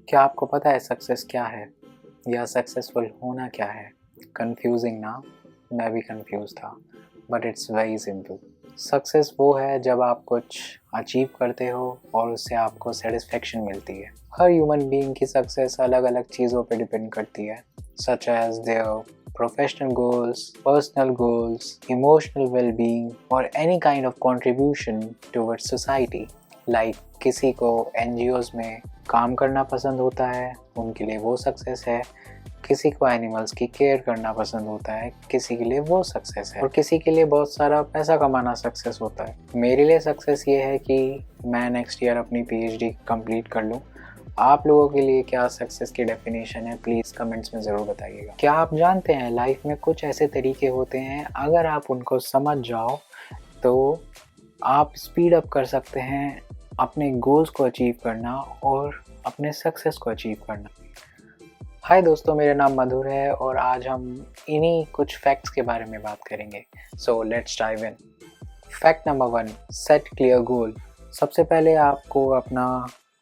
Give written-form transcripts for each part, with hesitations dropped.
क्या आपको पता है सक्सेस क्या है या सक्सेसफुल होना क्या है? कंफ्यूजिंग ना? मैं भी कंफ्यूज था, but it's very simple. Success वो है जब आप कुछ अचीव करते हो और उससे आपको सेटिस्फेक्शन मिलती है। हर ह्यूमन बीइंग की सक्सेस अलग अलग चीज़ों पे डिपेंड करती है, such as their professional goals, personal goals, emotional wellbeing और any kind of contribution towards society. Like किसी को एनजीओज में काम करना पसंद होता है, उनके लिए वो सक्सेस है। किसी को एनिमल्स की केयर करना पसंद होता है, किसी के लिए वो सक्सेस है। और किसी के लिए बहुत सारा पैसा कमाना सक्सेस होता है। मेरे लिए सक्सेस ये है कि मैं नेक्स्ट ईयर अपनी पीएचडी कंप्लीट कर लूँ। आप लोगों के लिए क्या सक्सेस की डेफिनेशन है, प्लीज़ कमेंट्स में ज़रूर बताइएगा। क्या आप जानते हैं लाइफ में कुछ ऐसे तरीके होते हैं, अगर आप उनको समझ जाओ तो आप स्पीड अप कर सकते हैं अपने गोल्स को अचीव करना और अपने सक्सेस को अचीव करना। हाय दोस्तों, मेरा नाम मधुर है और आज हम इन्हीं कुछ फैक्ट्स के बारे में बात करेंगे। So let's dive in. Fact number 1, set clear goal. सबसे पहले आपको अपना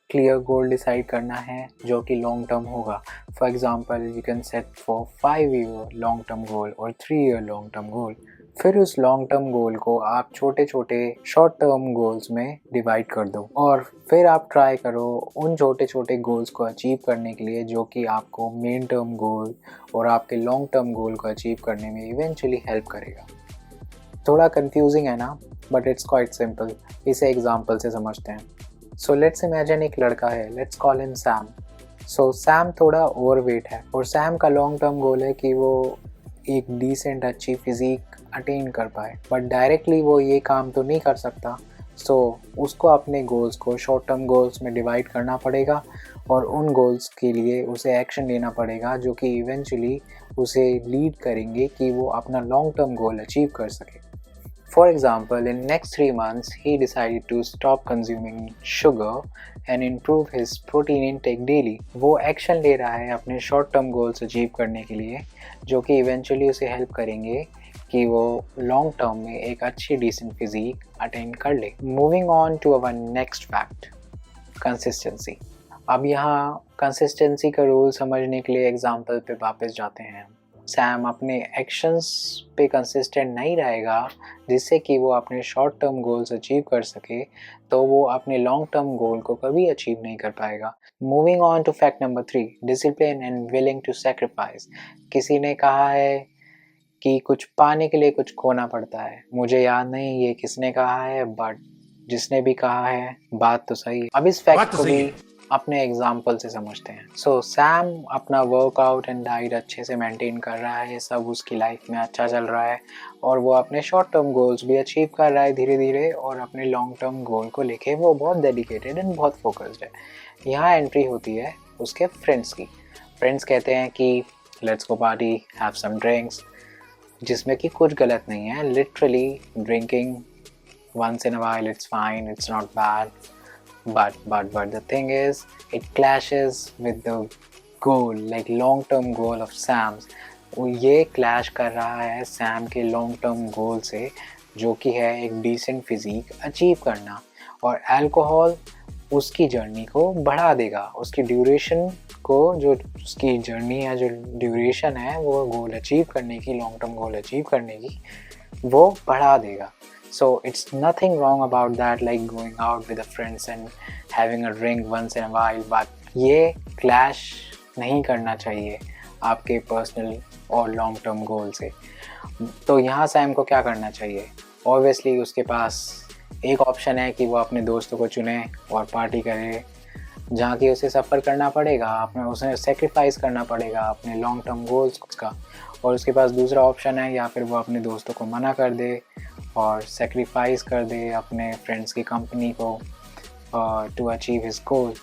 क्लियर गोल डिसाइड करना है जो कि लॉन्ग टर्म होगा। For example you can set for 5 year long term goal और 3 ईयर लॉन्ग टर्म गोल। फिर उस लॉन्ग टर्म गोल को आप छोटे छोटे शॉर्ट टर्म गोल्स में डिवाइड कर दो और फिर आप ट्राई करो उन छोटे छोटे गोल्स को अचीव करने के लिए जो कि आपको मेन टर्म गोल और आपके लॉन्ग टर्म गोल को अचीव करने में इवेंचुअली हेल्प करेगा। थोड़ा कंफ्यूजिंग है ना, बट इट्स क्वाइट सिंपल। इसे एग्जांपल से समझते हैं। सो लेट्स इमेजिन एक लड़का है, let's call him Sam. So Sam थोड़ा ओवरवेट है और सैम का लॉन्ग टर्म गोल है कि वो एक डिसेंट अच्छी फिजिक अटेन कर पाए, बट डायरेक्टली वो ये काम तो नहीं कर सकता। सो उसको अपने गोल्स को शॉर्ट टर्म गोल्स में डिवाइड करना पड़ेगा और उन गोल्स के लिए उसे एक्शन लेना पड़ेगा जो कि इवेंचुअली उसे लीड करेंगे कि वो अपना लॉन्ग टर्म गोल अचीव कर सके। For example, in next 3 months, he decided to stop consuming sugar and improve his protein intake daily. वो एक्शन ले रहा है अपने शॉर्ट टर्म गोल्स अचीव करने के लिए जो कि इवेंचुअली उसे हेल्प करेंगे कि वो लॉन्ग टर्म में एक अच्छी डिसेंट फिजिक अटेन कर ले। Moving on to our next fact, consistency. अब यहाँ कंसिस्टेंसी का रूल समझने के लिए एग्जाम्पल पे वापस जाते हैं। सैम अपने एक्शंस पे कंसिस्टेंट नहीं रहेगा जिससे कि वो अपने शॉर्ट टर्म गोल्स अचीव कर सके, तो वो अपने लॉन्ग टर्म गोल को कभी अचीव नहीं कर पाएगा। Moving on to fact number 3, discipline and willing to sacrifice. किसी ने कहा है कि कुछ पाने के लिए कुछ खोना पड़ता है। मुझे याद नहीं ये किसने कहा है, बट जिसने भी कहा है बात तो सही है। अब इस फैक्ट को भी अपने एग्जाम्पल से समझते हैं। सो सैम अपना वर्कआउट एंड डाइट अच्छे से मेंटेन कर रहा है, सब उसकी लाइफ में अच्छा चल रहा है और वो अपने शॉर्ट टर्म गोल्स भी अचीव कर रहा है धीरे धीरे, और अपने लॉन्ग टर्म गोल को लेके वो बहुत डेडिकेटेड एंड बहुत फोकस्ड है। यहाँ एंट्री होती है उसके फ्रेंड्स की। फ्रेंड्स कहते हैं कि let's go party, have some drinks, जिसमें कि कुछ गलत नहीं है। Literally drinking once in a while it's fine, it's not bad, but the thing is it clashes with the goal, like long term goal of Sam's। वो ये clash कर रहा है सैम के लॉन्ग टर्म गोल से जो कि है एक डिसेंट फिजिक अचीव करना। और अल्कोहल उसकी जर्नी को बढ़ा देगा, उसकी ड्यूरेशन को, जो उसकी जर्नी है, जो ड्यूरेशन है वो गोल अचीव करने की, लॉन्ग टर्म गोल अचीव करने की, वो बढ़ा देगा। So it's nothing wrong about that, like going out with the friends and having a drink once in a while, but ये clash नहीं करना चाहिए आपके पर्सनल और लॉन्ग टर्म गोल से। तो यहाँ सैम को क्या करना चाहिए? ऑब्वियसली उसके पास एक ऑप्शन है कि वो अपने दोस्तों को चुने और पार्टी करे, जहाँ कि उसे सफ़र करना पड़ेगा, अपने उसे सेक्रीफाइस करना पड़ेगा अपने लॉन्ग टर्म गोल्स का। और उसके पास दूसरा ऑप्शन है, या फिर वो अपने दोस्तों को मना कर दे और सेक्रीफाइस कर दे अपने फ्रेंड्स की कंपनी को to achieve his goal,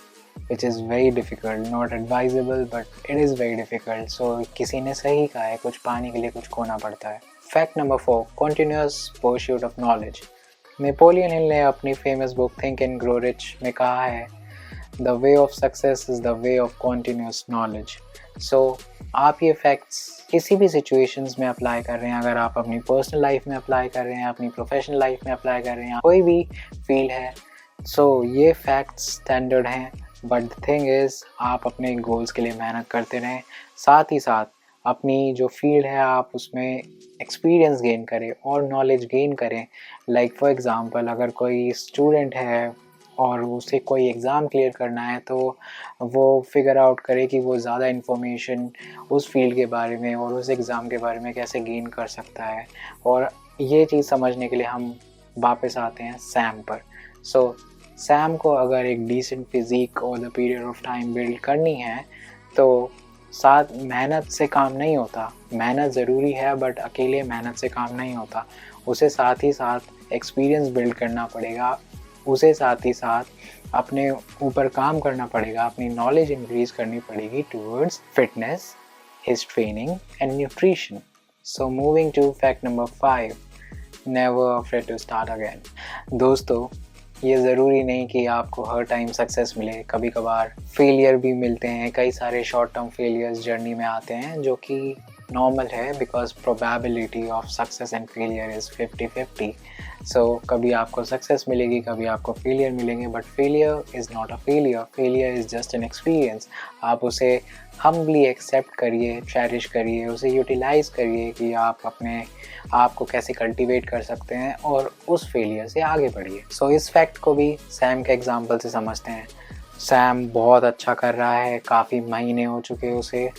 which is very difficult, not advisable, but it is very difficult. So किसी ने सही कहा है, कुछ पाने के लिए कुछ खोना पड़ता है। Fact number 4, continuous pursuit of knowledge. Napoleon Hill ने अपनी famous book think and grow rich में कहा है, the way of success is the way of continuous knowledge. So आप ये फैक्ट्स किसी भी सिचुएशंस में अप्लाई कर रहे हैं, अगर आप अपनी पर्सनल लाइफ में अप्लाई कर रहे हैं, अपनी प्रोफेशनल लाइफ में अप्लाई कर रहे हैं, कोई भी फील्ड है, सो ये फैक्ट्स स्टैंडर्ड हैं बट द थिंग इज़ आप अपने गोल्स के लिए मेहनत करते रहें, साथ ही साथ अपनी जो फील्ड है आप उसमें एक्सपीरियंस गेन करें और नॉलेज गेन करें। लाइक फॉर एग्ज़ाम्पल अगर कोई स्टूडेंट है और उसे कोई एग्ज़ाम क्लियर करना है तो वो फिगर आउट करे कि वो ज़्यादा इन्फॉर्मेशन उस फील्ड के बारे में और उस एग्ज़ाम के बारे में कैसे गेन कर सकता है। और ये चीज़ समझने के लिए हम वापस आते हैं सैम पर। सो सैम को अगर एक decent physique over the period of time build करनी है तो साथ मेहनत से काम नहीं होता। मेहनत ज़रूरी है बट अकेले मेहनत से काम नहीं होता। उसे साथ ही साथ एक्सपीरियंस बिल्ड करना पड़ेगा। उसे साथ ही साथ अपने ऊपर काम करना पड़ेगा, अपनी नॉलेज इंक्रीज़ करनी पड़ेगी towards fitness, his training and nutrition. So moving to fact number 5, never afraid to start again. दोस्तों, ये ज़रूरी नहीं कि आपको हर टाइम सक्सेस मिले, कभी कभार फेलियर भी मिलते हैं। कई सारे शॉर्ट टर्म फेलियर्स जर्नी में आते हैं जो कि नॉर्मल है, because probability of success and failure is 50-50। सो कभी आपको सक्सेस मिलेगी, कभी आपको फेलियर मिलेंगे, but failure is not a failure, failure is just an experience. आप उसे हम्बली एक्सेप्ट करिए, चेरिश करिए, उसे यूटिलाइज़ करिए कि आप अपने आप को कैसे कल्टीवेट कर सकते हैं और उस फेलियर से आगे बढ़िए। सो इस फैक्ट को भी सैम के एग्जांपल से समझते हैं। सैम बहुत अच्छा कर रहा है, काफ़ी महीने हो चुके उसे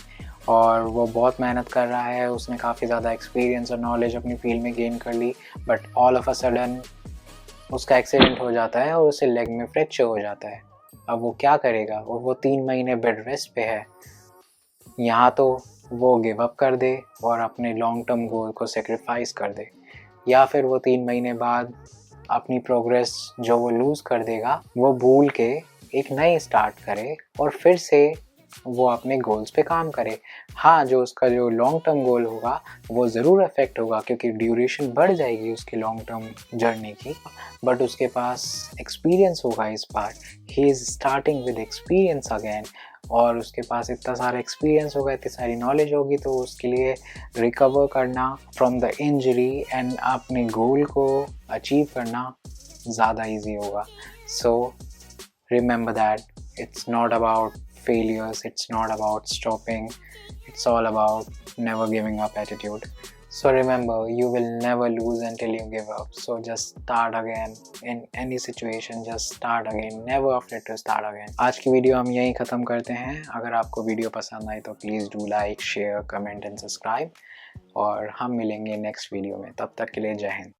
और वो बहुत मेहनत कर रहा है। उसने काफ़ी ज़्यादा एक्सपीरियंस और नॉलेज अपनी फील्ड में गेन कर ली, but all of a sudden उसका एक्सीडेंट हो जाता है और उसे लेग में फ्रैक्चर हो जाता है। अब वो क्या करेगा? वो 3 महीने बेड रेस्ट पे है। यहाँ तो वो गिव अप कर दे और अपने लॉन्ग टर्म गोल को सेक्रीफाइस कर दे, या फिर वो 3 महीने बाद अपनी प्रोग्रेस जो वो लूज़ कर देगा वो भूल के एक नई स्टार्ट करे और फिर से वो अपने गोल्स पे काम करे। हाँ, जो उसका जो लॉन्ग टर्म गोल होगा वो ज़रूर अफेक्ट होगा क्योंकि ड्यूरेशन बढ़ जाएगी उसकी लॉन्ग टर्म जर्नी की, बट उसके पास एक्सपीरियंस होगा इस बार। He is starting with experience again और उसके पास इतना सारा एक्सपीरियंस होगा, इतनी सारी नॉलेज होगी तो उसके लिए रिकवर करना फ्रॉम द इंजरी एंड अपने गोल को अचीव करना ज़्यादा ईजी होगा। सो remember that it's not about failures, it's not about stopping, it's all about never giving up attitude. So remember, you will never lose until you give up. So just start again in any situation, just start again, never afraid to start again. आज की video हम यहीं ख़त्म करते हैं। अगर आपको video पसंद आई तो please do like, share, comment and subscribe और हम मिलेंगे नेक्स्ट वीडियो में। तब तक के लिए जय हिंद।